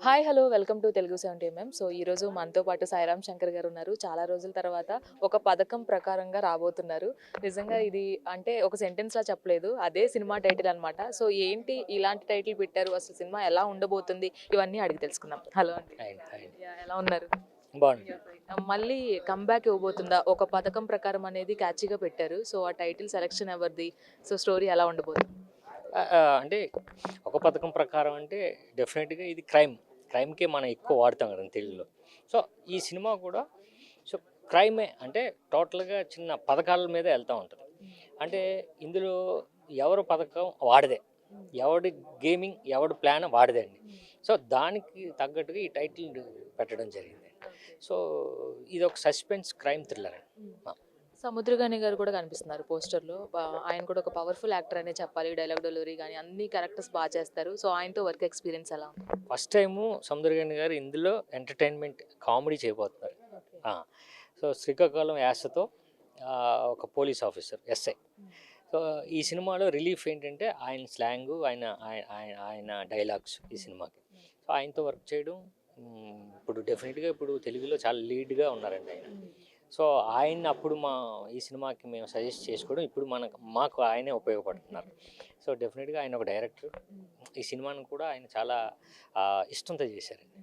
Hi hello welcome to Telugu 70mm. So ఈరోజు మనతో పాటు సాయిరామ్ శంకర్ గారు ఉన్నారు. చాలా రోజుల తర్వాత ఒక పథకం ప్రకారంగా రాబోతున్నారు. నిజంగా ఇది అంటే ఒక సెంటెన్స్లా చెప్పలేదు, అదే సినిమా టైటిల్ అనమాట. సో ఏంటి ఇలాంటి టైటిల్ పెట్టారు, అసలు సినిమా ఎలా ఉండబోతుంది, ఇవన్నీ అడిగి తెలుసుకుందాం. హలో అండి, ఎలా ఉన్నారు? బాగుంది. మళ్ళీ కంబ్యాక్ ఇవ్వబోతుందా? ఒక పథకం ప్రకారం అనేది క్యాచీగా పెట్టారు. సో ఆ టైటిల్ సెలెక్షన్ ఎవరిది? సో స్టోరీ ఎలా ఉండబోతుంది? అంటే ఒక పథకం ప్రకారం అంటే డెఫినెట్గా ఇది క్రైమ్కే మనం ఎక్కువ వాడతాం కదా తెలుగులో. సో ఈ సినిమా కూడా సో క్రైమే అంటే టోటల్గా చిన్న పథకాల మీద వెళ్తూ ఉంటుంది. అంటే ఇందులో ఎవరు పథకం వాడిదే, ఎవడి గేమింగ్ ఎవడి ప్లాన్ వాడిదే అండి. సో దానికి తగ్గట్టుగా ఈ టైటిల్ పెట్టడం జరిగింది. సో ఇది ఒక సస్పెన్స్ క్రైమ్ థ్రిల్లర్ అండి. సముద్రగాని గారు కూడా కనిపిస్తున్నారు పోస్టర్లో. ఆయన కూడా ఒక పవర్ఫుల్ యాక్టర్ అనే చెప్పాలి. డైలాగ్ డెలివరీ కానీ అన్ని క్యారెక్టర్స్ బాగా చేస్తారు. సో ఆయనతో వర్క్ ఎక్స్పీరియన్స్ ఎలా ఉంది? ఫస్ట్ టైము సముద్రగాని గారు ఇందులో ఎంటర్టైన్మెంట్ కామెడీ చేయబోతున్నారు. సో శ్రీకాకుళం యాసతో ఒక పోలీస్ ఆఫీసర్ ఎస్ఐ. సో ఈ సినిమాలో రిలీఫ్ ఏంటంటే ఆయన స్లాంగు, ఆయన ఆయన ఆయన డైలాగ్స్ ఈ సినిమాకి. సో ఆయనతో వర్క్ చేయడం ఇప్పుడు డెఫినెట్గా ఇప్పుడు తెలుగులో చాలా లీడ్గా ఉన్నారండి ఆయన. సో ఆయన అప్పుడు ఈ సినిమాకి మేము సజెస్ట్ చేసుకోవడం ఇప్పుడు మాకు ఆయనే ఉపయోగపడుతున్నారు. సో డెఫినెట్గా ఆయన ఒక డైరెక్టర్. ఈ సినిమాను కూడా ఆయన చాలా ఇష్టంతో చేశారండి.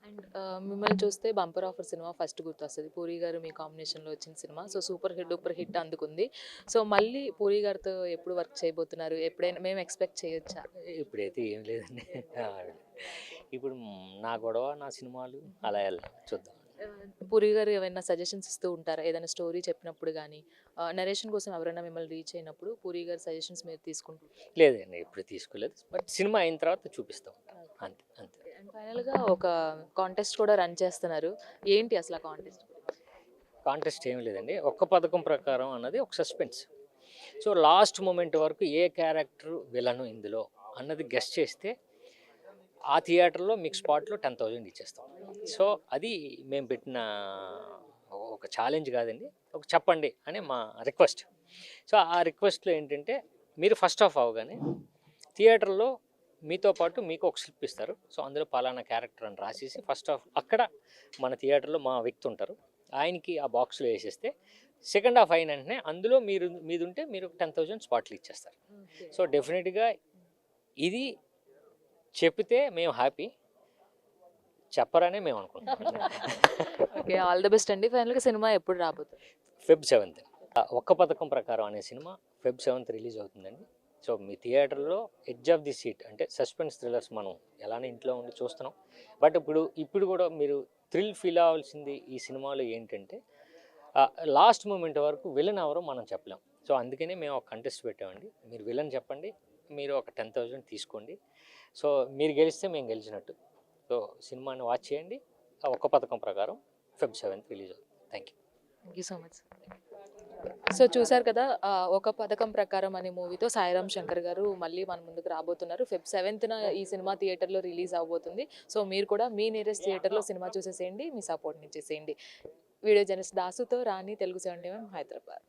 అండ్ మిమ్మల్ని చూస్తే బంపర్ ఆఫర్ సినిమా ఫస్ట్ గుర్తొస్తుంది. పూరి గారు మీ కాంబినేషన్లో వచ్చిన సినిమా. సో సూపర్ హిట్ అందుకుంది. సో మళ్ళీ పూరి గారితో ఎప్పుడు వర్క్ చేయబోతున్నారు? ఎప్పుడైనా మేము ఎక్స్పెక్ట్ చేయొచ్చా? ఇప్పుడైతే ఏం లేదండి. ఇప్పుడు నా గొడవ నా సినిమాలు అలా వెళ్దాం, చూద్దాం. పూరి గారు ఏమైనా సజెషన్స్ ఇస్తూ ఉంటారా? ఏదైనా స్టోరీ చెప్పినప్పుడు కానీ, నరేషన్ కోసం ఎవరైనా మిమ్మల్ని రీచ్ అయినప్పుడు పూరి గారి సజెషన్స్ మీరు తీసుకుంటారు? లేదండి, ఎప్పుడు తీసుకోలేదు. బట్ సినిమా అయిన తర్వాత చూపిస్తాం, అంతే అంతే. అండ్ ఫైనల్గా ఒక కాంటెస్ట్ కూడా రన్ చేస్తున్నారు. ఏంటి అసలు ఆ కాంటెస్ట్ ఏం లేదండి. ఒక్క పథకం ప్రకారం అన్నది ఒక సస్పెన్స్. సో లాస్ట్ మూమెంట్ వరకు ఏ క్యారెక్టర్ విలను ఇందులో అన్నది గెస్ట్ చేస్తే ఆ థియేటర్లో మీకు స్పాట్లో 10,000 ఇచ్చేస్తాం. సో అది మేము పెట్టిన ఒక ఛాలెంజ్ కాదండి, ఒక చెప్పండి అని మా రిక్వెస్ట్. సో ఆ రిక్వెస్ట్లో ఏంటంటే మీరు ఫస్ట్ హాఫ్ అవగానే థియేటర్లో మీతో పాటు మీకు ఒక స్లిప్ ఇస్తారు. సో అందులో పలానా క్యారెక్టర్ అని రాసేసి ఫస్ట్ హాఫ్ అక్కడ మన థియేటర్లో మా వ్యక్తి ఉంటారు, ఆయనకి ఆ బాక్స్లో వేసేస్తే సెకండ్ హాఫ్ అయిన వెంటనే అందులో మీదుంటే మీరు 10,000 స్పాట్లు ఇచ్చేస్తారు. సో డెఫినెట్గా ఇది చెప్తే మేము హ్యాపీ, చెప్పరనే మేము అనుకుంటాం. ఓకే, ఆల్ ది బెస్ట్ అండి. ఫైనల్గా సినిమా ఎప్పుడు రాబోతుంది? Feb 7th ఒక్క పథకం ప్రకారం అనే సినిమా Feb 7th రిలీజ్ అవుతుందండి. సో మీ థియేటర్లో ఎడ్జ్ ఆఫ్ ది సీట్ అంటే సస్పెన్స్ థ్రిల్లర్స్ మనం ఎలానే ఇంట్లో ఉండి చూస్తున్నాం. బట్ ఇప్పుడు కూడా మీరు థ్రిల్ ఫీల్ అవ్వాల్సింది ఈ సినిమాలో ఏంటంటే లాస్ట్ మూమెంట్ వరకు విలన్ ఎవరో మనం చెప్పలేం. సో అందుకనే మేము ఒక కంటెస్ట్ పెట్టామండి. మీరు విలన్ చెప్పండి, మీరు ఒక 10,000 తీసుకోండి. సో మీరు గెలిస్తే మేము గెలిచినట్టు. సో సినిమాని వాచ్ చేయండి. ఒక్క పథకం ప్రకారం Feb 7th రిలీజ్ అవుతుంది. Thank you so much. So చూసారు కదా, ఒక పథకం ప్రకారం అనే మూవీతో సాయిరామ్ శంకర్ గారు మళ్ళీ మన ముందుకు రాబోతున్నారు. Feb 7th ఈ సినిమా థియేటర్లో రిలీజ్ అవబోతుంది. సో మీరు కూడా మీ నియరెస్ట్ థియేటర్లో సినిమా చూసేసేయండి, మీ సపోర్ట్ని ఇచ్చేసేయండి. వీడియో జర్నలిస్ట్ దాసుతో రాణి, తెలుగు 70mm, హైదరాబాద్.